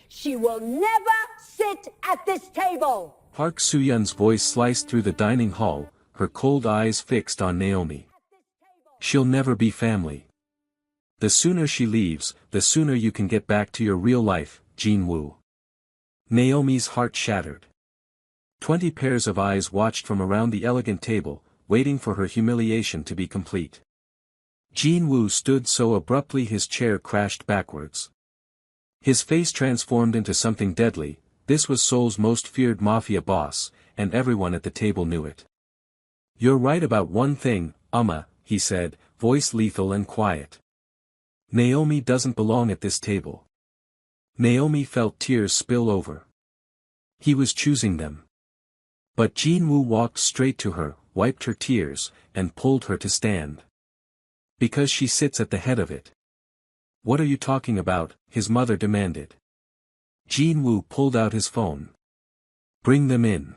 She will never sit at this table. Park Soo-yeon's voice sliced through the dining hall, her cold eyes fixed on Naomi. She'll never be family. The sooner she leaves, the sooner you can get back to your real life, Jin-woo. Naomi's heart shattered. 20 pairs of eyes watched from around the elegant table, waiting for her humiliation to be complete. Jin-woo stood so abruptly his chair crashed backwards. His face transformed into something deadly. This was Seoul's most feared mafia boss, and everyone at the table knew it. "You're right about one thing, he said, voice lethal and quiet. Naomi doesn't belong at this table." Naomi felt tears spill over. He was choosing them. But Jin-woo walked straight to her, wiped her tears, and pulled her to stand. "Because she sits at the head of it." "What are you talking about?" his mother demanded. Jin-woo pulled out his phone. "Bring them in."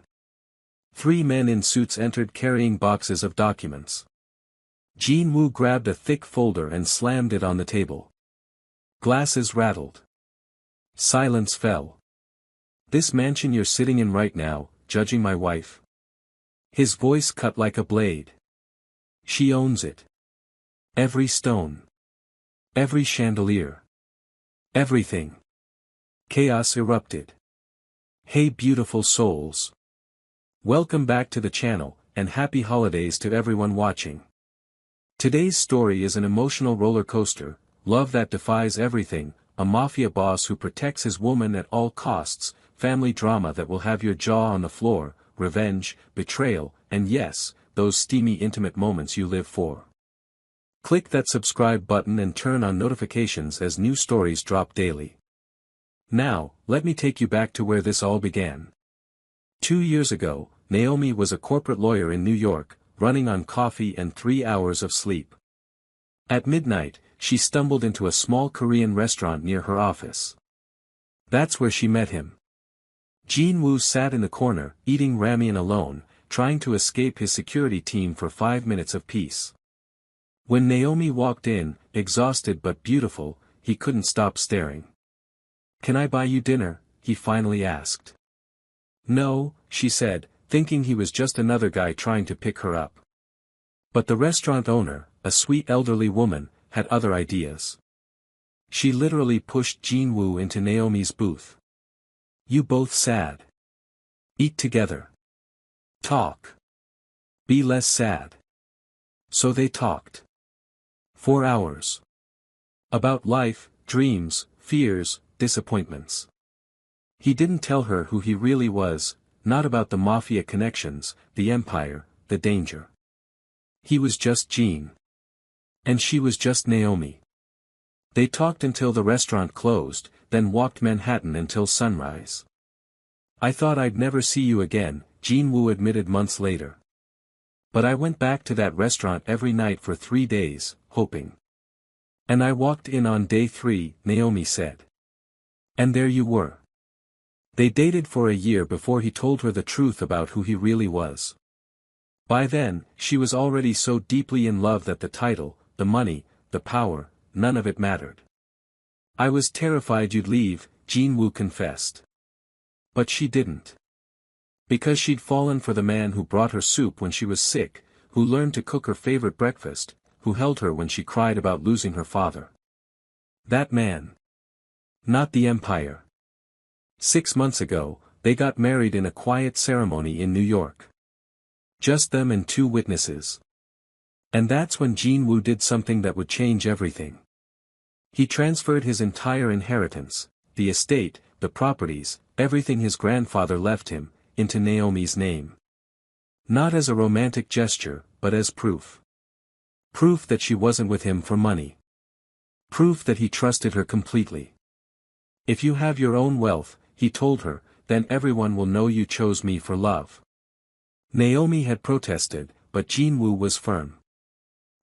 3 men in suits entered carrying boxes of documents. Jin-woo grabbed a thick folder and slammed it on the table. Glasses rattled. Silence fell. "This mansion you're sitting in right now, judging my wife?" His voice cut like a blade. "She owns it. Every stone. Every chandelier. Everything." Chaos erupted. Hey beautiful souls. Welcome back to the channel, and happy holidays to everyone watching. Today's story is an emotional roller coaster, love that defies everything, a mafia boss who protects his woman at all costs, family drama that will have your jaw on the floor, revenge, betrayal, and yes, those steamy intimate moments you live for. Click that subscribe button and turn on notifications as new stories drop daily. Now, let me take you back to where this all began. 2 years ago, Naomi was a corporate lawyer in New York, running on coffee and 3 hours of sleep. At midnight, she stumbled into a small Korean restaurant near her office. That's where she met him. Jin-woo sat in the corner, eating ramen alone, trying to escape his security team for 5 minutes of peace. When Naomi walked in, exhausted but beautiful, he couldn't stop staring. "Can I buy you dinner?" he finally asked. "No," she said, thinking he was just another guy trying to pick her up. But the restaurant owner, a sweet elderly woman, had other ideas. She literally pushed Jin-woo into Naomi's booth. "You both sad. Eat together. Talk. Be less sad." So they talked. 4 hours. About life, dreams, fears, disappointments. He didn't tell her who he really was, not about the mafia connections, the empire, the danger. He was just Jean. And she was just Naomi. They talked until the restaurant closed, then walked Manhattan until sunrise. "I thought I'd never see you again," Jin-woo admitted months later. "But I went back to that restaurant every night for 3 days, hoping. And I walked in on day 3, Naomi said. And there you were." They dated for a year before he told her the truth about who he really was. By then, she was already so deeply in love that the title, the money, the power, none of it mattered. "I was terrified you'd leave," Jin-woo confessed. But she didn't. Because she'd fallen for the man who brought her soup when she was sick, who learned to cook her favorite breakfast, who held her when she cried about losing her father. That man. Not the empire. 6 months ago, they got married in a quiet ceremony in New York. Just them and 2 witnesses. And that's when Jin-woo did something that would change everything. He transferred his entire inheritance, the estate, the properties, everything his grandfather left him, into Naomi's name. Not as a romantic gesture, but as proof. Proof that she wasn't with him for money. Proof that he trusted her completely. "If you have your own wealth," he told her, "then everyone will know you chose me for love." Naomi had protested, but Jin-woo was firm.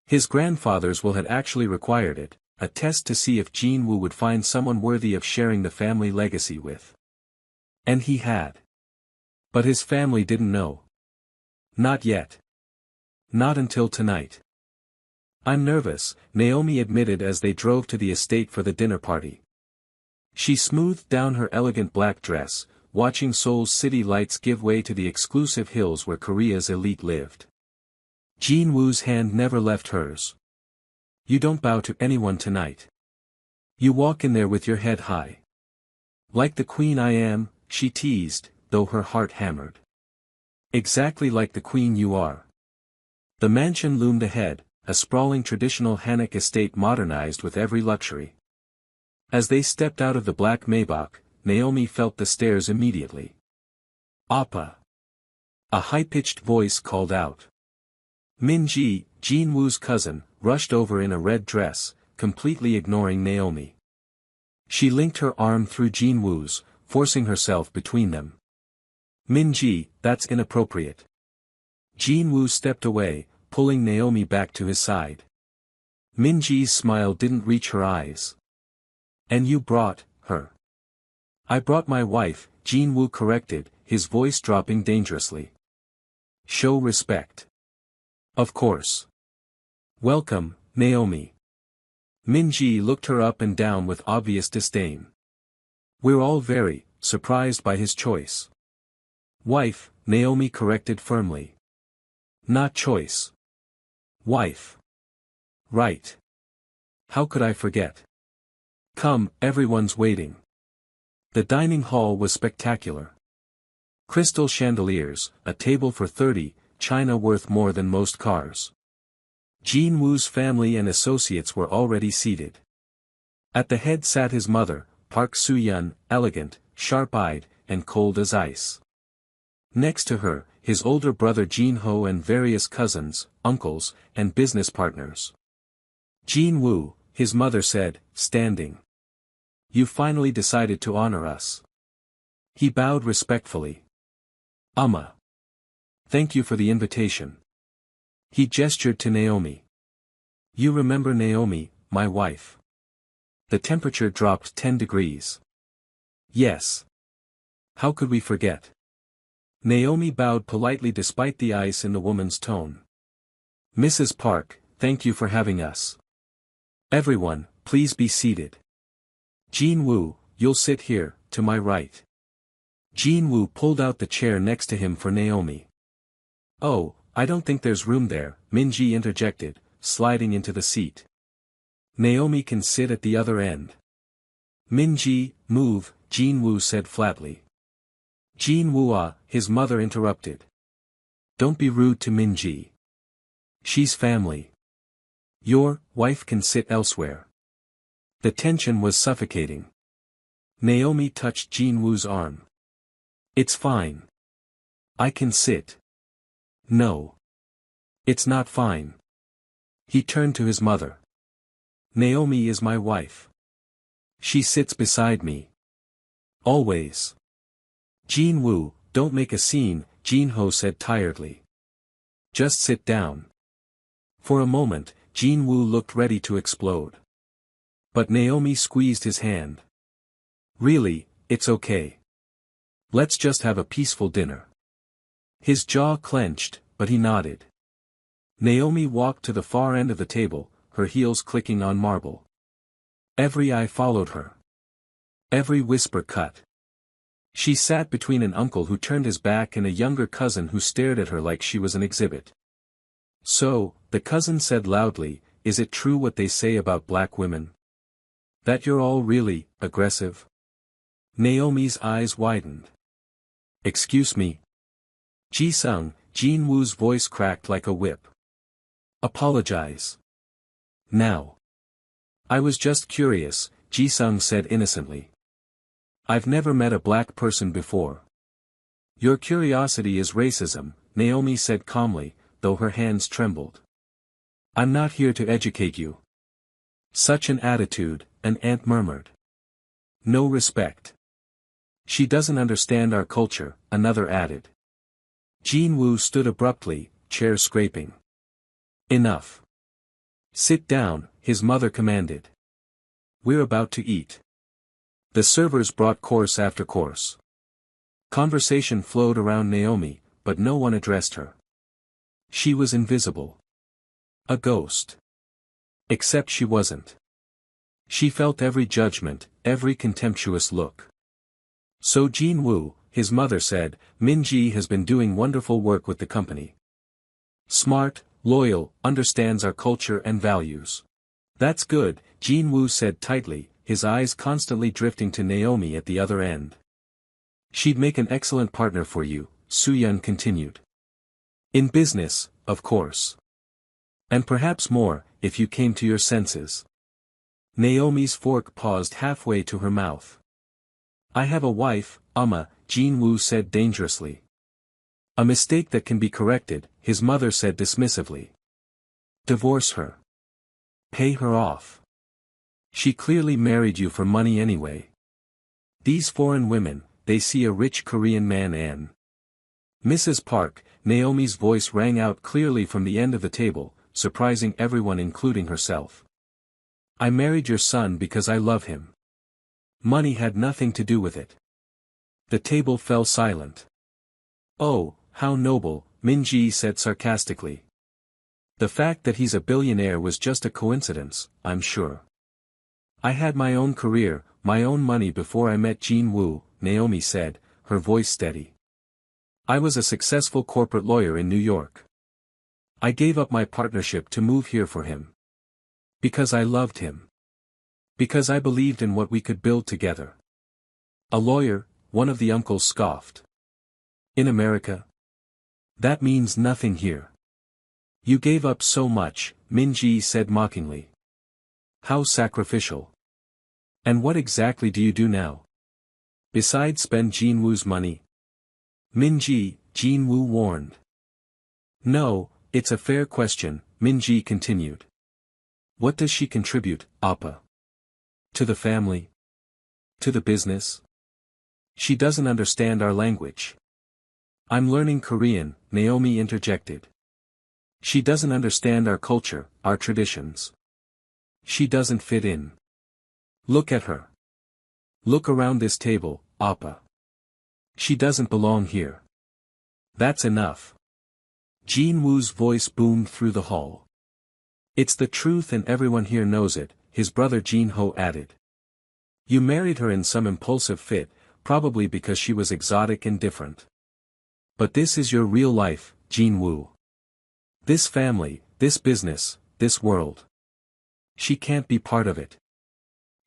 His grandfather's will had actually required it, a test to see if Jin-woo would find someone worthy of sharing the family legacy with. And he had. But his family didn't know. Not yet. Not until tonight. "I'm nervous," Naomi admitted as they drove to the estate for the dinner party. She smoothed down her elegant black dress, watching Seoul's city lights give way to the exclusive hills where Korea's elite lived. Jin Woo's hand never left hers. You don't bow to anyone tonight. You walk in there with your head high. Like the queen I am, she teased, though her heart hammered. Exactly like the queen you are. The mansion loomed ahead, a sprawling traditional Hanok estate modernized with every luxury. As they stepped out of the black Maybach, Naomi felt the stares immediately. Appa! A high-pitched voice called out. Min-ji, Jin Woo's cousin, rushed over in a red dress, completely ignoring Naomi. She linked her arm through Jin Woo's, forcing herself between them. Min-ji, that's inappropriate. Jin Woo stepped away, pulling Naomi back to his side. Min-ji's smile didn't reach her eyes. And you brought her. I brought my wife, Jin Woo corrected, his voice dropping dangerously. Show respect. Of course. Welcome, Naomi. Min-ji looked her up and down with obvious disdain. We're all very surprised by his choice. Wife, Naomi corrected firmly. Not choice. Wife. Right. How could I forget? Come, everyone's waiting. The dining hall was spectacular. Crystal chandeliers, a table for 30, china worth more than most cars. Jin Woo's family and associates were already seated. At the head sat his mother, Park Soo-yeon, elegant, sharp-eyed, and cold as ice. Next to her, his older brother Jin Ho and various cousins, uncles, and business partners. Jin Woo, his mother said, standing. You finally decided to honor us. He bowed respectfully. Amma. Thank you for the invitation. He gestured to Naomi. You remember Naomi, my wife. The temperature dropped 10 degrees. Yes. How could we forget? Naomi bowed politely despite the ice in the woman's tone. Mrs. Park, thank you for having us. Everyone, please be seated. Jin Woo, you'll sit here, to my right. Jin Woo pulled out the chair next to him for Naomi. Oh, I don't think there's room there, Min-ji interjected, sliding into the seat. Naomi can sit at the other end. Min-ji, move, Jin Woo said flatly. Jin Woo, his mother interrupted. Don't be rude to Min-ji. She's family. Your wife can sit elsewhere. The tension was suffocating. Naomi touched Jin Woo's arm. It's fine. I can sit. No. It's not fine. He turned to his mother. Naomi is my wife. She sits beside me. Always. Jin Woo, don't make a scene, Jin Ho said tiredly. Just sit down. For a moment, Jin Woo looked ready to explode. But Naomi squeezed his hand. Really, it's okay. Let's just have a peaceful dinner. His jaw clenched, but he nodded. Naomi walked to the far end of the table, her heels clicking on marble. Every eye followed her. Every whisper cut. She sat between an uncle who turned his back and a younger cousin who stared at her like she was an exhibit. So, the cousin said loudly, is it true what they say about black women? That you're all really aggressive? Naomi's eyes widened. Excuse me. Ji-sung, Jin Woo's voice cracked like a whip. Apologize. Now. I was just curious, Ji-sung said innocently. I've never met a black person before. Your curiosity is racism, Naomi said calmly, though her hands trembled. I'm not here to educate you. Such an attitude, an aunt murmured. No respect. She doesn't understand our culture, another added. Jin Woo stood abruptly, chair scraping. Enough. Sit down, his mother commanded. We're about to eat. The servers brought course after course. Conversation flowed around Naomi, but no one addressed her. She was invisible. A ghost. Except she wasn't. She felt every judgment, every contemptuous look. So Jin-woo, his mother said, Min-ji has been doing wonderful work with the company. Smart, loyal, understands our culture and values. That's good, Jin-woo said tightly, his eyes constantly drifting to Naomi at the other end. She'd make an excellent partner for you, Soo-yeon continued. In business, of course. And perhaps more, if you came to your senses. Naomi's fork paused halfway to her mouth. I have a wife, Jin-woo said dangerously. A mistake that can be corrected, his mother said dismissively. Divorce her. Pay her off. She clearly married you for money anyway. These foreign women, they see a rich Korean man and... Mrs. Park, Naomi's voice rang out clearly from the end of the table, surprising everyone including herself. I married your son because I love him. Money had nothing to do with it. The table fell silent. Oh, how noble, Min-ji said sarcastically. The fact that he's a billionaire was just a coincidence, I'm sure. I had my own career, my own money before I met Jin-woo, Naomi said, her voice steady. I was a successful corporate lawyer in New York. I gave up my partnership to move here for him. Because I loved him. Because I believed in what we could build together. A lawyer, one of the uncles scoffed. In America? That means nothing here. You gave up so much, Min-ji said mockingly. How sacrificial. And what exactly do you do now? Besides spend Jin-woo's money? Min-ji, Jin-woo warned. No, it's a fair question, Min-ji continued. What does she contribute, Appa? To the family? To the business? She doesn't understand our language. I'm learning Korean, Naomi interjected. She doesn't understand our culture, our traditions. She doesn't fit in. Look at her. Look around this table, Appa. She doesn't belong here. That's enough. Jin-woo's voice boomed through the hall. It's the truth and everyone here knows it, his brother Jin-ho added. You married her in some impulsive fit, probably because she was exotic and different. But this is your real life, Jin-woo. This family, this business, this world. She can't be part of it.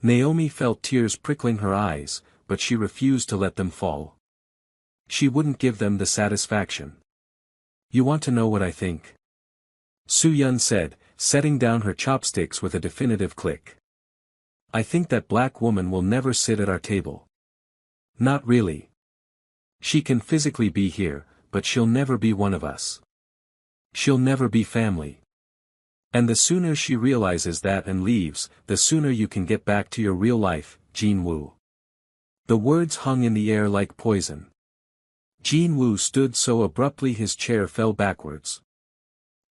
Naomi felt tears prickling her eyes, but she refused to let them fall. She wouldn't give them the satisfaction. You want to know what I think? Soo-yeon said, setting down her chopsticks with a definitive click. I think that black woman will never sit at our table. Not really. She can physically be here, but she'll never be one of us. She'll never be family. And the sooner she realizes that and leaves, the sooner you can get back to your real life, Jin-woo. The words hung in the air like poison. Jin-woo stood so abruptly his chair fell backwards.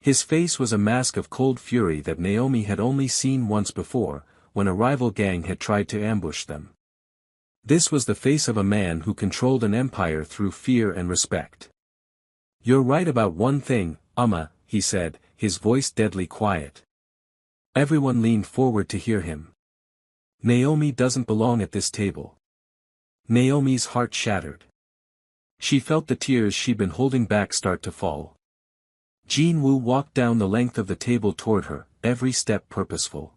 His face was a mask of cold fury that Naomi had only seen once before, when a rival gang had tried to ambush them. This was the face of a man who controlled an empire through fear and respect. You're right about one thing, he said, his voice deadly quiet. Everyone leaned forward to hear him. Naomi doesn't belong at this table. Naomi's heart shattered. She felt the tears she'd been holding back start to fall. Jin-woo walked down the length of the table toward her, every step purposeful.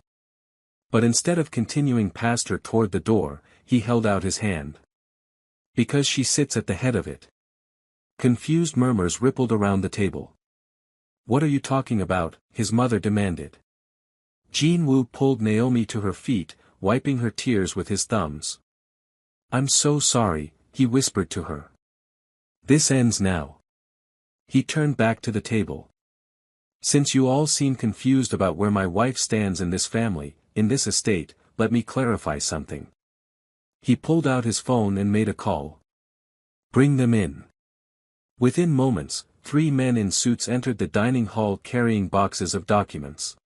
But instead of continuing past her toward the door, he held out his hand. Because she sits at the head of it. Confused murmurs rippled around the table. What are you talking about? His mother demanded. Jin-woo pulled Naomi to her feet, wiping her tears with his thumbs. I'm so sorry, he whispered to her. This ends now. He turned back to the table. Since you all seem confused about where my wife stands in this family, in this estate, let me clarify something. He pulled out his phone and made a call. Bring them in. Within moments, 3 men in suits entered the dining hall carrying boxes of documents.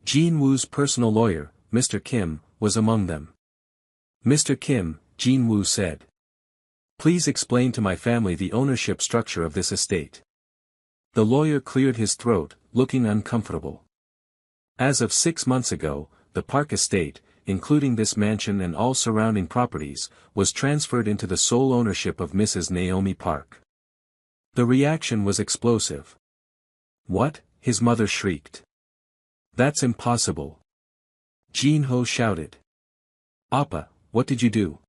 Jin-woo's personal lawyer, Mr. Kim, was among them. Mr. Kim, Jin-woo said. Please explain to my family the ownership structure of this estate. The lawyer cleared his throat, looking uncomfortable. As of 6 months ago, the Park estate, including this mansion and all surrounding properties, was transferred into the sole ownership of Mrs. Naomi Park. The reaction was explosive. "What?" his mother shrieked. "That's impossible!" Jin-ho shouted. "Appa, what did you do?"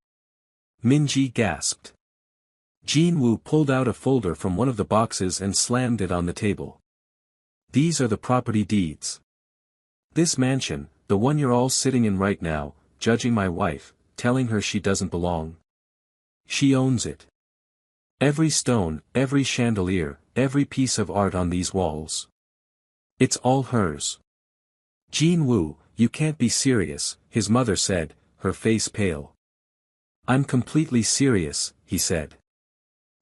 Min-ji gasped. Jin-woo pulled out a folder from one of the boxes and slammed it on the table. "These are the property deeds. This mansion, the one you're all sitting in right now, judging my wife, telling her she doesn't belong. She owns it. Every stone, every chandelier, every piece of art on these walls. It's all hers." "Jin-woo, you can't be serious," his mother said, her face pale. "I'm completely serious," he said.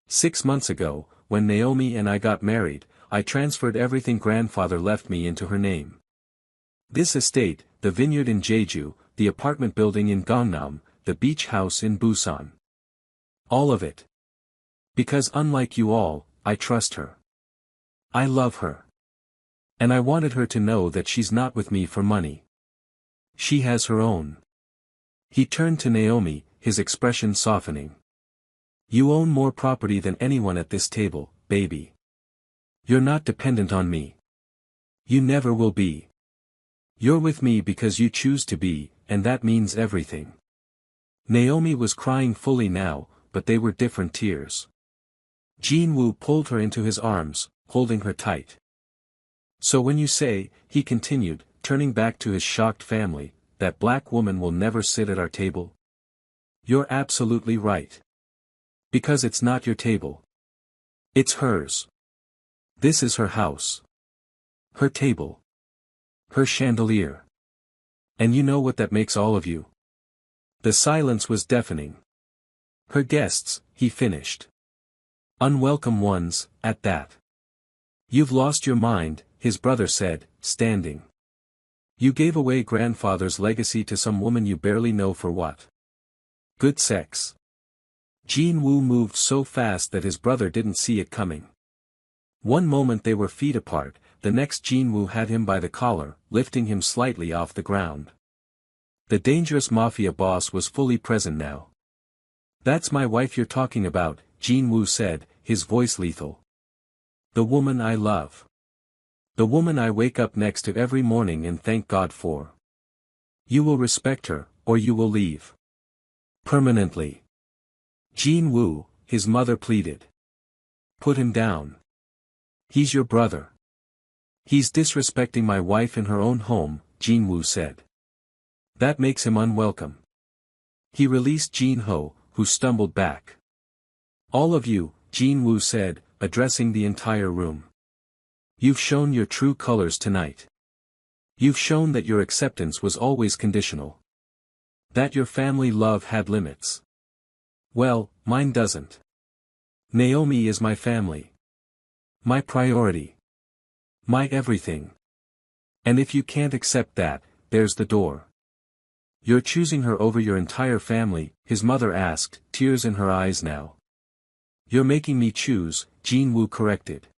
"6 months ago, when Naomi and I got married, I transferred everything grandfather left me into her name. This estate, the vineyard in Jeju, the apartment building in Gangnam, the beach house in Busan. All of it. Because unlike you all, I trust her. I love her. And I wanted her to know that she's not with me for money. She has her own." He turned to Naomi, his expression softening. "You own more property than anyone at this table, baby. You're not dependent on me. You never will be. You're with me because you choose to be, and that means everything." Naomi was crying fully now, but they were different tears. Jin-woo pulled her into his arms, holding her tight. "So when you say," he continued, turning back to his shocked family, "that black woman will never sit at our table? You're absolutely right. Because it's not your table. It's hers. This is her house. Her table. Her chandelier. And you know what that makes all of you?" The silence was deafening. "Her guests," he finished. "Unwelcome ones, at that." "You've lost your mind," his brother said, standing. "You gave away grandfather's legacy to some woman you barely know for what? Good sex." Jin-woo moved so fast that his brother didn't see it coming. One moment they were feet apart, the next Jin-woo had him by the collar, lifting him slightly off the ground. The dangerous mafia boss was fully present now. "That's my wife you're talking about," Jin-woo said, his voice lethal. "The woman I love. The woman I wake up next to every morning and thank God for. You will respect her, or you will leave. Permanently." "Jin-woo," his mother pleaded. "Put him down. He's your brother." "He's disrespecting my wife in her own home," Jin-woo said. "That makes him unwelcome." He released Jin-ho, who stumbled back. "All of you," Jin-woo said, addressing the entire room. "You've shown your true colors tonight. You've shown that your acceptance was always conditional. That your family love had limits. Well, mine doesn't. Naomi is my family. My priority. My everything. And if you can't accept that, there's the door." "You're choosing her over your entire family?" his mother asked, tears in her eyes now. "You're making me choose," Jin-woo corrected.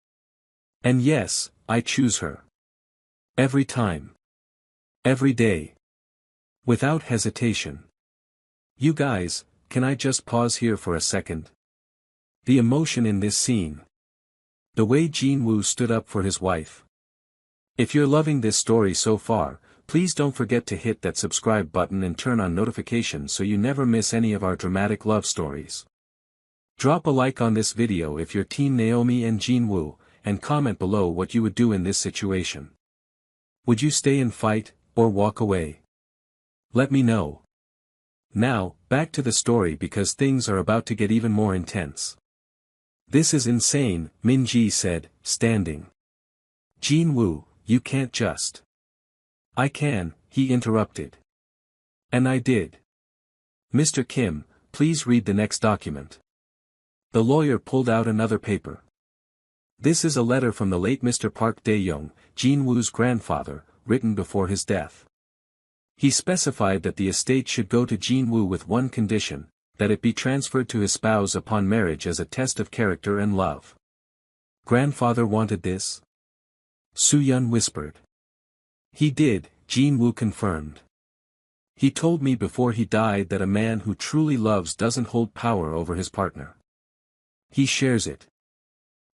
"And yes, I choose her. Every time. Every day. Without hesitation. You guys, can I just pause here for a second? The emotion in this scene. The way Jin-woo stood up for his wife. If you're loving this story so far, please don't forget to hit that subscribe button and turn on notifications so you never miss any of our dramatic love stories. Drop a like on this video if you're Team Naomi and Jin-woo, and comment below what you would do in this situation. Would you stay and fight, or walk away? Let me know. Now, back to the story because things are about to get even more intense. "This is insane," Min-ji said, standing. "Jin-woo, you can't just." "I can," he interrupted. "And I did. Mr. Kim, please read the next document." The lawyer pulled out another paper. "This is a letter from the late Mr. Park Dae-young, Jin-woo's grandfather, written before his death. He specified that the estate should go to Jin-woo with one condition, that it be transferred to his spouse upon marriage as a test of character and love." "Grandfather wanted this?" Soo-yeon whispered. "He did," Jin-woo confirmed. He told me before he died that a man who truly loves doesn't hold power over his partner. He shares it.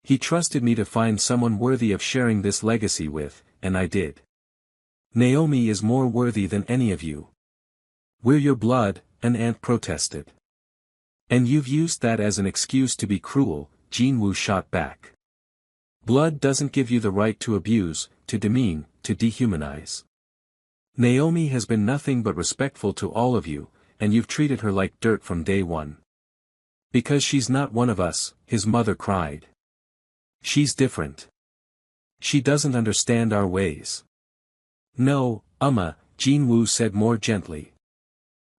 He trusted me to find someone worthy of sharing this legacy with, and I did. Naomi is more worthy than any of you. We're your blood, an aunt protested. And you've used that as an excuse to be cruel, Jinwoo shot back. Blood doesn't give you the right to abuse, to demean, to dehumanize. Naomi has been nothing but respectful to all of you, and you've treated her like dirt from day one. Because she's not one of us, his mother cried. She's different. She doesn't understand our ways. No, Jinwoo said more gently.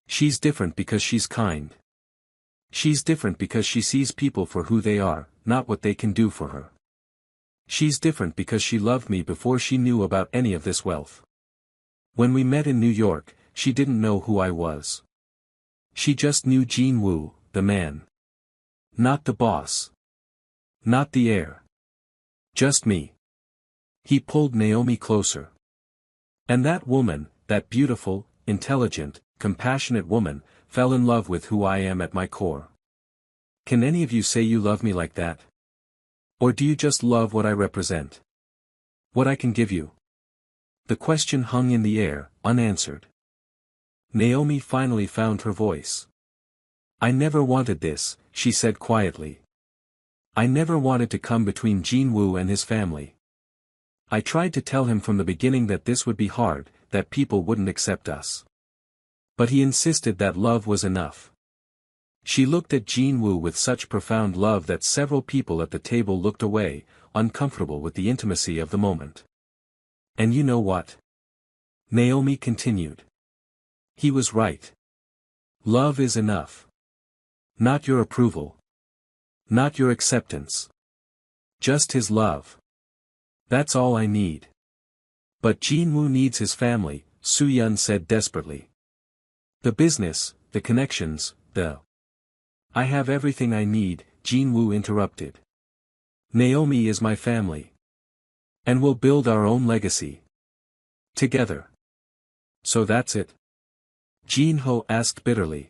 She's different because she's kind. She's different because she sees people for who they are, not what they can do for her. She's different because she loved me before she knew about any of this wealth. When we met in New York, she didn't know who I was. She just knew Jinwoo, the man. Not the boss. Not the heir. Just me. He pulled Naomi closer. And that woman, that beautiful, intelligent, compassionate woman, fell in love with who I am at my core. Can any of you say you love me like that? Or do you just love what I represent? What I can give you? The question hung in the air, unanswered. Naomi finally found her voice. I never wanted this, she said quietly. I never wanted to come between Jinwoo and his family. I tried to tell him from the beginning that this would be hard, that people wouldn't accept us. But he insisted that love was enough. She looked at Jinwoo with such profound love that several people at the table looked away, uncomfortable with the intimacy of the moment. And you know what? Naomi continued. He was right. Love is enough. Not your approval. Not your acceptance. Just his love. That's all I need. But Jinwoo needs his family, Soo-yeon said desperately. The business, the connections, I have everything I need, Jinwoo interrupted. Naomi is my family. And we'll build our own legacy. Together. So that's it? Jinho asked bitterly.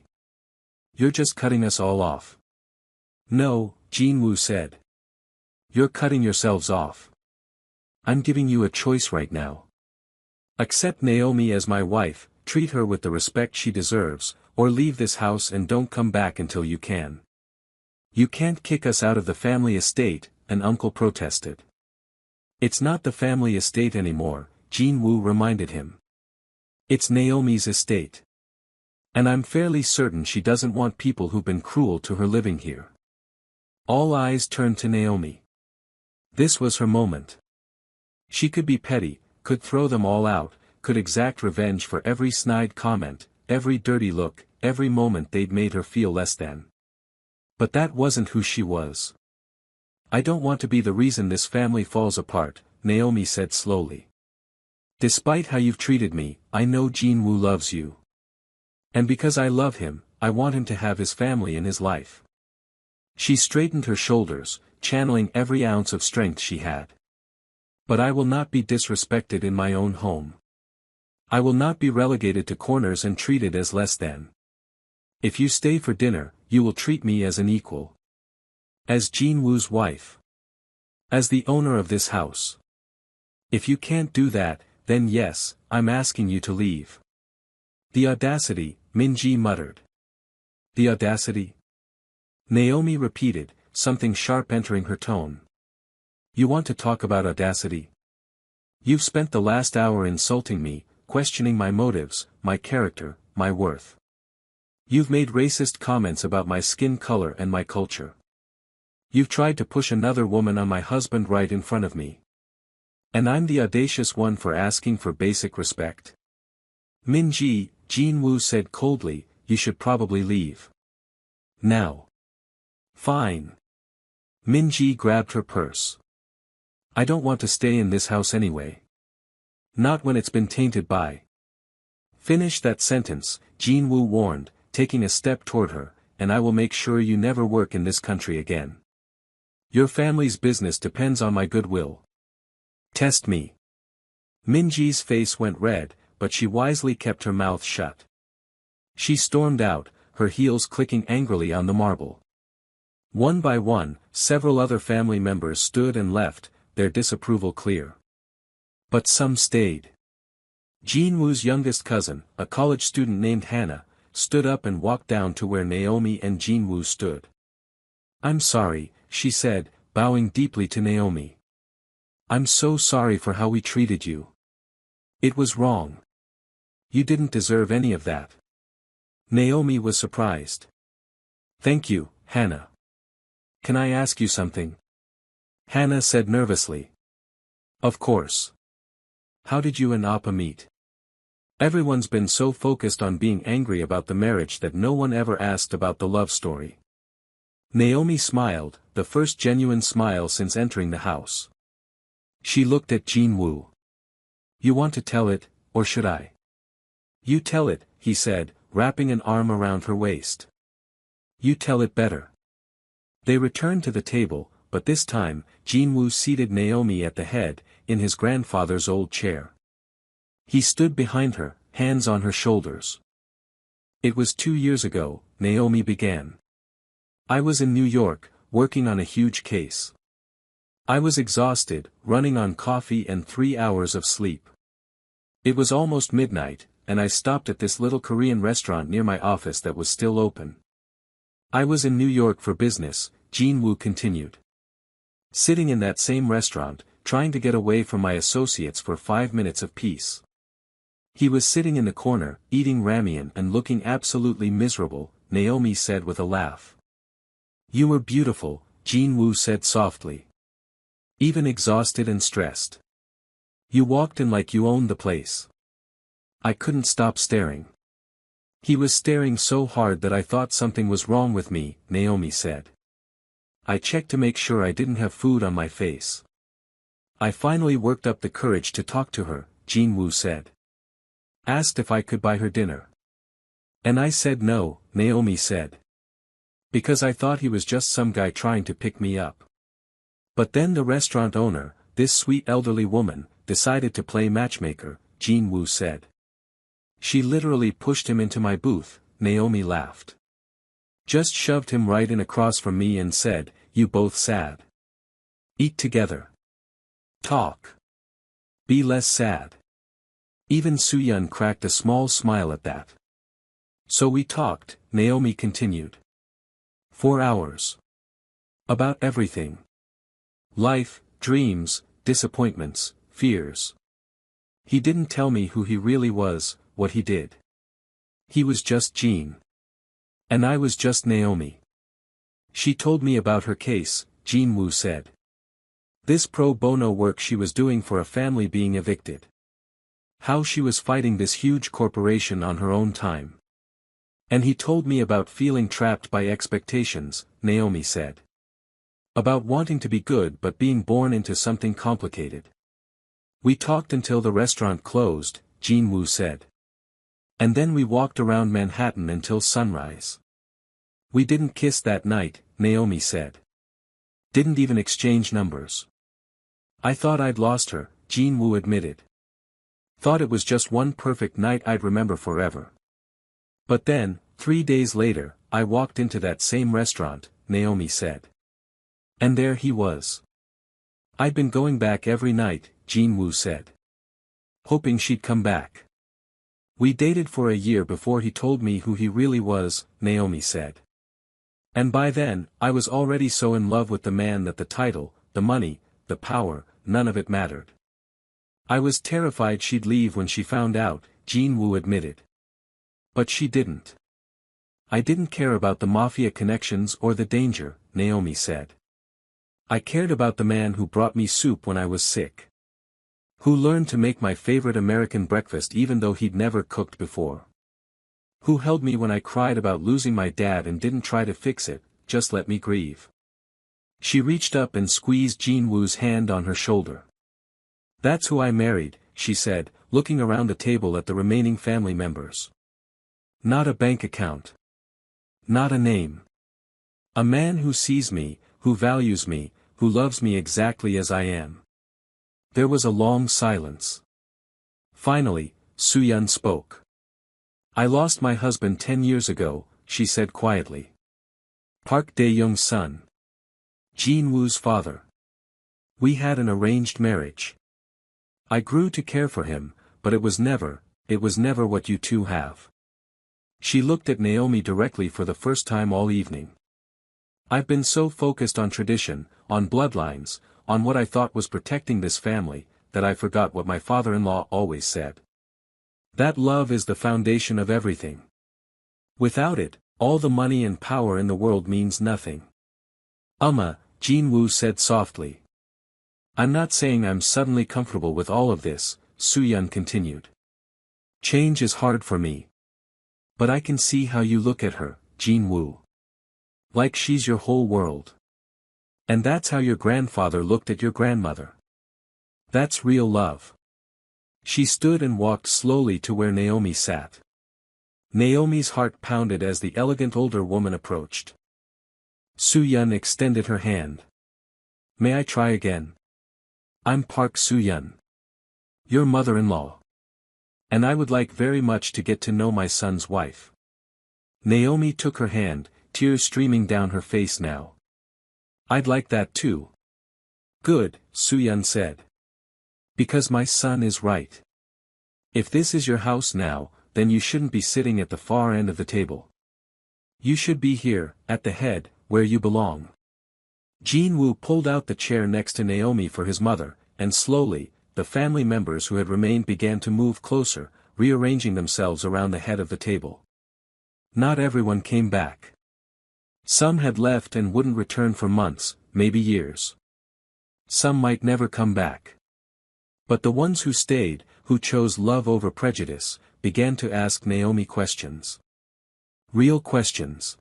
You're just cutting us all off. No, Jinwoo said. You're cutting yourselves off. I'm giving you a choice right now. Accept Naomi as my wife, treat her with the respect she deserves, or leave this house and don't come back until you can. You can't kick us out of the family estate, an uncle protested. It's not the family estate anymore, Jinwoo reminded him. It's Naomi's estate. And I'm fairly certain she doesn't want people who've been cruel to her living here. All eyes turned to Naomi. This was her moment. She could be petty, could throw them all out, could exact revenge for every snide comment, every dirty look, every moment they'd made her feel less than. But that wasn't who she was. I don't want to be the reason this family falls apart, Naomi said slowly. Despite how you've treated me, I know Jinwoo loves you. And because I love him, I want him to have his family in his life. She straightened her shoulders, channeling every ounce of strength she had. But I will not be disrespected in my own home. I will not be relegated to corners and treated as less than. If you stay for dinner, you will treat me as an equal. As Jinwoo's wife. As the owner of this house. If you can't do that, then yes, I'm asking you to leave. The audacity, Minji muttered. The audacity? Naomi repeated, something sharp entering her tone. You want to talk about audacity? You've spent the last hour insulting me, questioning my motives, my character, my worth. You've made racist comments about my skin color and my culture. You've tried to push another woman on my husband right in front of me. And I'm the audacious one for asking for basic respect. Minji, Jinwoo said coldly, you should probably leave. Now. Fine. Minji grabbed her purse. I don't want to stay in this house anyway. Not when it's been tainted by. Finish that sentence, Jinwoo warned, taking a step toward her, and I will make sure you never work in this country again. Your family's business depends on my goodwill. Test me. Minji's face went red, but she wisely kept her mouth shut. She stormed out, her heels clicking angrily on the marble. One by one, several other family members stood and left, their disapproval clear. But some stayed. Jin-woo's youngest cousin, a college student named Hannah, stood up and walked down to where Naomi and Jin-woo stood. "I'm sorry," she said, bowing deeply to Naomi. "I'm so sorry for how we treated you. It was wrong. You didn't deserve any of that." Naomi was surprised. "Thank you, Hannah. Can I ask you something?" Hannah said nervously. "Of course. How did you and Appa meet?" Everyone's been so focused on being angry about the marriage that no one ever asked about the love story. Naomi smiled, the first genuine smile since entering the house. She looked at Jin-woo. "You want to tell it, or should I?" "You tell it," he said, wrapping an arm around her waist. "You tell it better." They returned to the table, but this time, Jin-woo seated Naomi at the head, in his grandfather's old chair. He stood behind her, hands on her shoulders. "It was 2 years ago," Naomi began. "I was in New York, working on a huge case. I was exhausted, running on coffee and 3 hours of sleep. It was almost midnight, and I stopped at this little Korean restaurant near my office that was still open. I was in New York for business," Jin-woo continued. "Sitting in that same restaurant, trying to get away from my associates for 5 minutes of peace. He was sitting in the corner, eating ramen and looking absolutely miserable," Naomi said with a laugh. "You were beautiful," Jin-woo said softly. "Even exhausted and stressed. You walked in like you owned the place. I couldn't stop staring." "He was staring so hard that I thought something was wrong with me," Naomi said. "I checked to make sure I didn't have food on my face. I finally worked up the courage to talk to her," Jin-woo said. "Asked if I could buy her dinner. And I said no," Naomi said. "Because I thought he was just some guy trying to pick me up. But then the restaurant owner, this sweet elderly woman, decided to play matchmaker," Jin-woo said. "She literally pushed him into my booth," Naomi laughed. "Just shoved him right in across from me and said, 'You both sad. Eat together. Talk. Be less sad.' Even Soo-yeon cracked a small smile at that. So we talked," Naomi continued. 4 hours. About everything. Life, dreams, disappointments, fears. He didn't tell me who he really was, what he did. He was just Jean. And I was just Naomi. She told me about her case," Jin-woo said. "This pro bono work she was doing for a family being evicted. How she was fighting this huge corporation on her own time. And he told me about feeling trapped by expectations," Naomi said. "About wanting to be good but being born into something complicated. We talked until the restaurant closed," Jin-woo said. "And then we walked around Manhattan until sunrise. We didn't kiss that night," Naomi said. "Didn't even exchange numbers. I thought I'd lost her," Jin-woo admitted. "Thought it was just one perfect night I'd remember forever. But then, 3 days later, I walked into that same restaurant," Naomi said. "And there he was. I'd been going back every night," Jin-woo said. "Hoping she'd come back. We dated for a year before he told me who he really was," Naomi said. "And by then, I was already so in love with the man that the title, the money, the power, none of it mattered. I was terrified she'd leave when she found out," Jin-woo admitted. "But she didn't. I didn't care about the mafia connections or the danger," Naomi said. "I cared about the man who brought me soup when I was sick. Who learned to make my favorite American breakfast even though he'd never cooked before. Who held me when I cried about losing my dad and didn't try to fix it, just let me grieve." She reached up and squeezed Jin-woo's hand on her shoulder. "That's who I married," she said, looking around the table at the remaining family members. "Not a bank account. Not a name. A man who sees me, who values me, who loves me exactly as I am." There was a long silence. Finally, Soo-yeon spoke. I lost my husband 10 years ago, she said quietly. Park Dae-young's son. Jin-woo's father. We had an arranged marriage. I grew to care for him, but it was never what you two have. She looked at Naomi directly for the first time all evening. I've been so focused on tradition, on bloodlines, on what I thought was protecting this family, that I forgot what my father-in-law always said. That love is the foundation of everything. Without it, all the money and power in the world means nothing. Jin-woo said softly. I'm not saying I'm suddenly comfortable with all of this, Soo-yeon continued. Change is hard for me. But I can see how you look at her, Jin-woo. Like she's your whole world. And that's how your grandfather looked at your grandmother. That's real love. She stood and walked slowly to where Naomi sat. Naomi's heart pounded as the elegant older woman approached. Soo-yeon extended her hand. May I try again? I'm Park Soo-yeon. Your mother-in-law. And I would like very much to get to know my son's wife. Naomi took her hand, tears streaming down her face now. I'd like that too. Good, Soo-yeon said. Because my son is right. If this is your house now, then you shouldn't be sitting at the far end of the table. You should be here, at the head, where you belong. Jin-woo pulled out the chair next to Naomi for his mother, and slowly, the family members who had remained began to move closer, rearranging themselves around the head of the table. Not everyone came back. Some had left and wouldn't return for months, maybe years. Some might never come back. But the ones who stayed, who chose love over prejudice, began to ask Naomi questions. Real questions.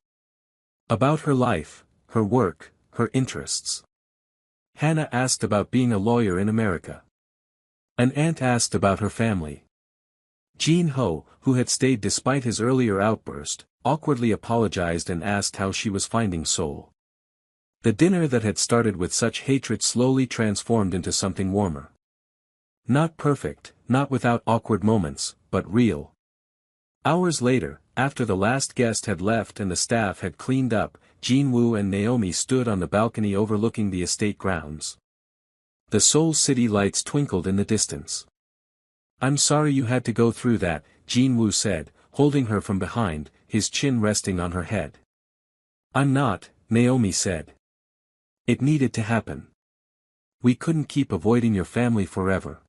About her life, her work, her interests. Hannah asked about being a lawyer in America. An aunt asked about her family. Jin-ho, who had stayed despite his earlier outburst, awkwardly apologized and asked how she was finding Seoul. The dinner that had started with such hatred slowly transformed into something warmer. Not perfect, not without awkward moments, but real. Hours later, after the last guest had left and the staff had cleaned up, Jin-woo and Naomi stood on the balcony overlooking the estate grounds. The Seoul city lights twinkled in the distance. I'm sorry you had to go through that, Jin-woo said, holding her from behind, his chin resting on her head. I'm not, Naomi said. It needed to happen. We couldn't keep avoiding your family forever.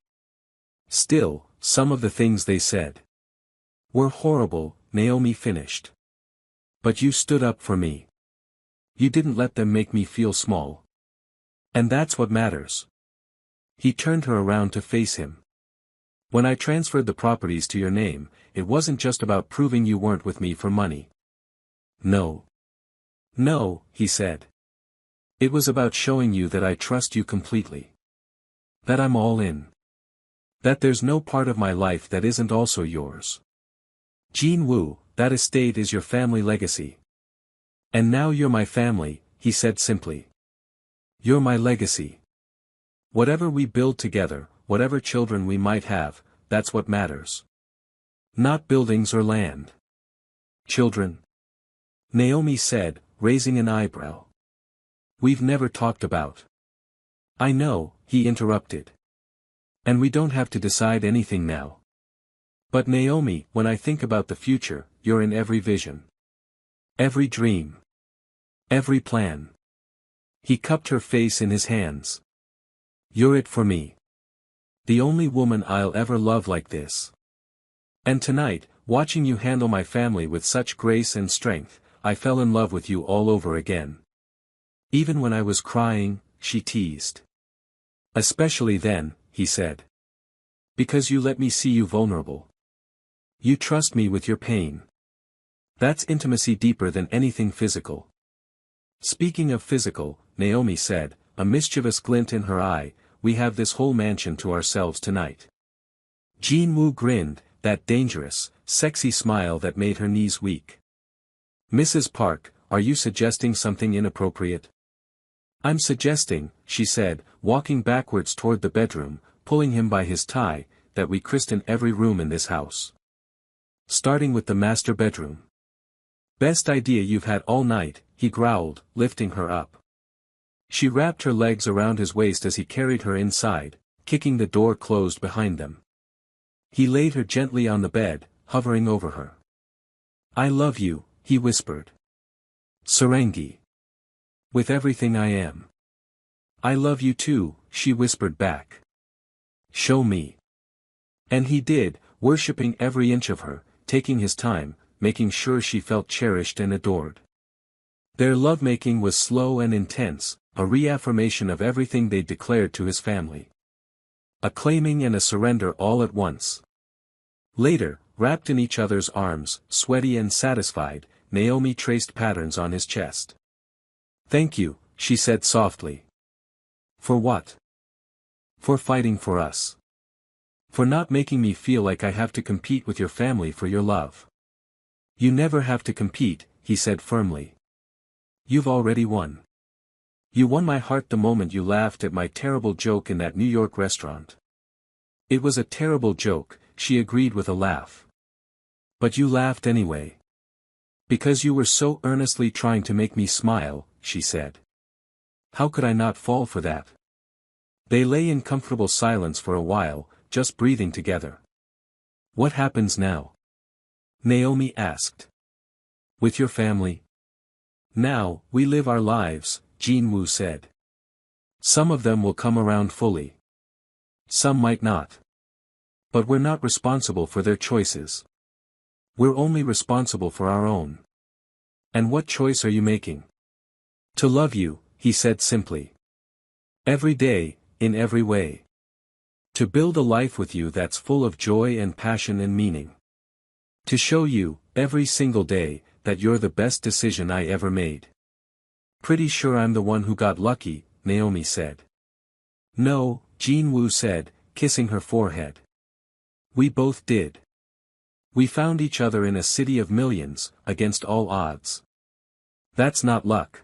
Still, some of the things they said were horrible, Naomi finished. But you stood up for me. You didn't let them make me feel small. And that's what matters. He turned her around to face him. When I transferred the properties to your name, it wasn't just about proving you weren't with me for money. No. No, he said. It was about showing you that I trust you completely. That I'm all in. That there's no part of my life that isn't also yours. Jin-woo, that estate is your family legacy. And now you're my family, he said simply. You're my legacy. Whatever we build together, whatever children we might have, that's what matters. Not buildings or land. Children. Naomi said, raising an eyebrow. We've never talked about. I know, he interrupted. And we don't have to decide anything now. But Naomi, when I think about the future, you're in every vision. Every dream. Every plan. He cupped her face in his hands. You're it for me. The only woman I'll ever love like this. And tonight, watching you handle my family with such grace and strength, I fell in love with you all over again. Even when I was crying, she teased. Especially then, he said. Because you let me see you vulnerable. You trust me with your pain. That's intimacy deeper than anything physical. Speaking of physical, Naomi said, a mischievous glint in her eye, we have this whole mansion to ourselves tonight. Jin-woo grinned, that dangerous, sexy smile that made her knees weak. Mrs. Park, are you suggesting something inappropriate? I'm suggesting, she said, walking backwards toward the bedroom, pulling him by his tie, that we christen every room in this house. Starting with the master bedroom. Best idea you've had all night, he growled, lifting her up. She wrapped her legs around his waist as he carried her inside, kicking the door closed behind them. He laid her gently on the bed, hovering over her. I love you, he whispered. Sarangi. With everything I am. I love you too, she whispered back. Show me. And he did, worshipping every inch of her, taking his time, making sure she felt cherished and adored. Their lovemaking was slow and intense, a reaffirmation of everything they'd declared to his family. A claiming and a surrender all at once. Later, wrapped in each other's arms, sweaty and satisfied, Naomi traced patterns on his chest. Thank you, she said softly. For what? For fighting for us. For not making me feel like I have to compete with your family for your love. You never have to compete, he said firmly. You've already won. You won my heart the moment you laughed at my terrible joke in that New York restaurant. It was a terrible joke, she agreed with a laugh. But you laughed anyway. Because you were so earnestly trying to make me smile, she said. How could I not fall for that? They lay in comfortable silence for a while, just breathing together. What happens now? Naomi asked. With your family? Now, we live our lives, Jin-woo said. Some of them will come around fully. Some might not. But we're not responsible for their choices. We're only responsible for our own. And what choice are you making? To love you, he said simply. Every day, in every way. To build a life with you that's full of joy and passion and meaning. To show you, every single day, that you're the best decision I ever made. Pretty sure I'm the one who got lucky, Naomi said. No, Jin-woo said, kissing her forehead. We both did. We found each other in a city of millions, against all odds. That's not luck.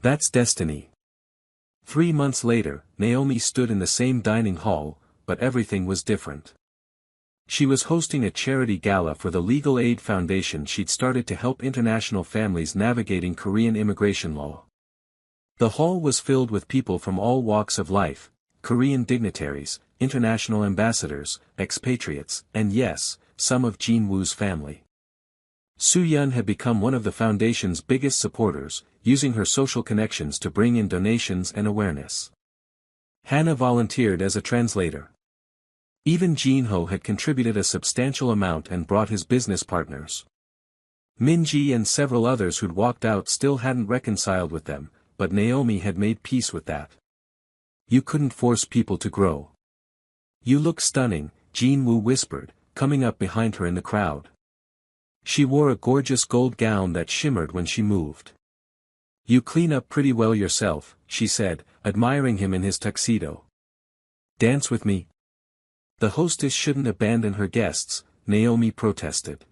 That's destiny. 3 months later, Naomi stood in the same dining hall, but everything was different. She was hosting a charity gala for the legal aid foundation she'd started to help international families navigating Korean immigration law. The hall was filled with people from all walks of life, Korean dignitaries, international ambassadors, expatriates, and yes, some of Jin-woo's family. Soo-yeon had become one of the foundation's biggest supporters, using her social connections to bring in donations and awareness. Hannah volunteered as a translator. Even Jin-ho had contributed a substantial amount and brought his business partners. Min-ji and several others who'd walked out still hadn't reconciled with them, but Naomi had made peace with that. You couldn't force people to grow. You look stunning, Jin-woo whispered, coming up behind her in the crowd. She wore a gorgeous gold gown that shimmered when she moved. You clean up pretty well yourself, she said, admiring him in his tuxedo. Dance with me? The hostess shouldn't abandon her guests, Naomi protested.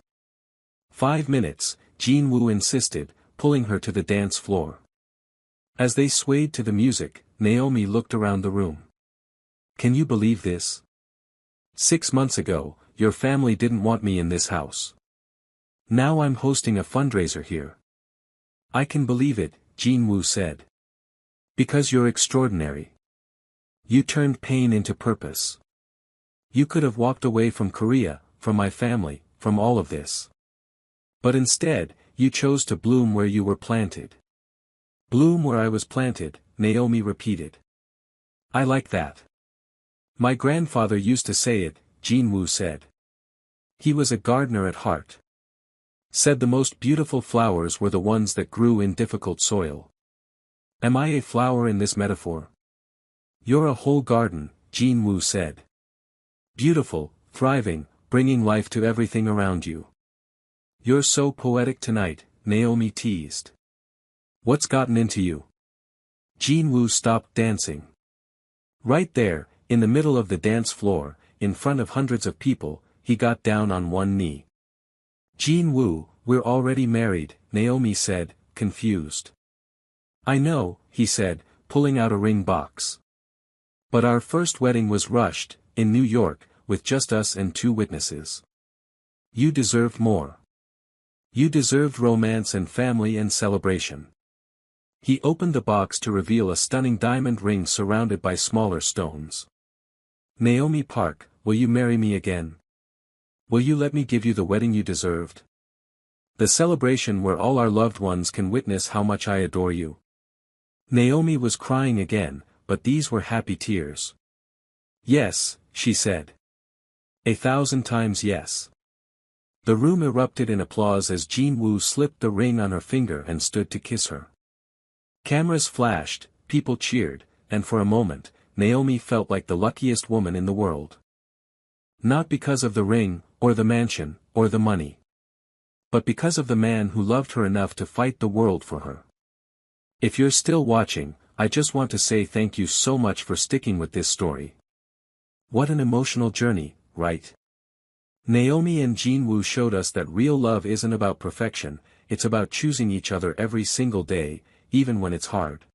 5 minutes, Jin-woo insisted, pulling her to the dance floor. As they swayed to the music, Naomi looked around the room. Can you believe this? 6 months ago, your family didn't want me in this house. Now I'm hosting a fundraiser here. I can believe it, Jin-woo said. Because you're extraordinary. You turned pain into purpose. You could have walked away from Korea, from my family, from all of this. But instead, you chose to bloom where you were planted. Bloom where I was planted, Naomi repeated. I like that. My grandfather used to say it, Jin-woo said. He was a gardener at heart. Said the most beautiful flowers were the ones that grew in difficult soil. Am I a flower in this metaphor? You're a whole garden, Jin-woo said. Beautiful, thriving, bringing life to everything around you. You're so poetic tonight, Naomi teased. What's gotten into you? Jin-woo stopped dancing. Right there, in the middle of the dance floor, in front of hundreds of people, he got down on one knee. Jin-woo, we're already married, Naomi said, confused. I know, he said, pulling out a ring box. But our first wedding was rushed, in New York, with just us and 2 witnesses. You deserved more. You deserved romance and family and celebration. He opened the box to reveal a stunning diamond ring surrounded by smaller stones. Naomi Park, will you marry me again? Will you let me give you the wedding you deserved? The celebration where all our loved ones can witness how much I adore you. Naomi was crying again, but these were happy tears. Yes, she said. 1,000 times yes. The room erupted in applause as Jin-woo slipped the ring on her finger and stood to kiss her. Cameras flashed, people cheered, and for a moment, Naomi felt like the luckiest woman in the world. Not because of the ring, or the mansion, or the money. But because of the man who loved her enough to fight the world for her. If you're still watching, I just want to say thank you so much for sticking with this story. What an emotional journey, right? Naomi and Jin-woo showed us that real love isn't about perfection, it's about choosing each other every single day, even when it's hard.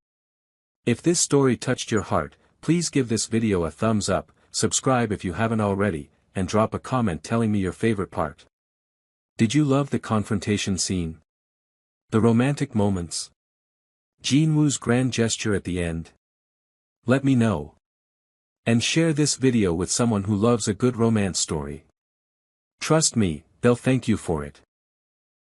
If this story touched your heart, please give this video a thumbs up, subscribe if you haven't already, and drop a comment telling me your favorite part. Did you love the confrontation scene? The romantic moments? Jin-woo's grand gesture at the end? Let me know. And share this video with someone who loves a good romance story. Trust me, they'll thank you for it.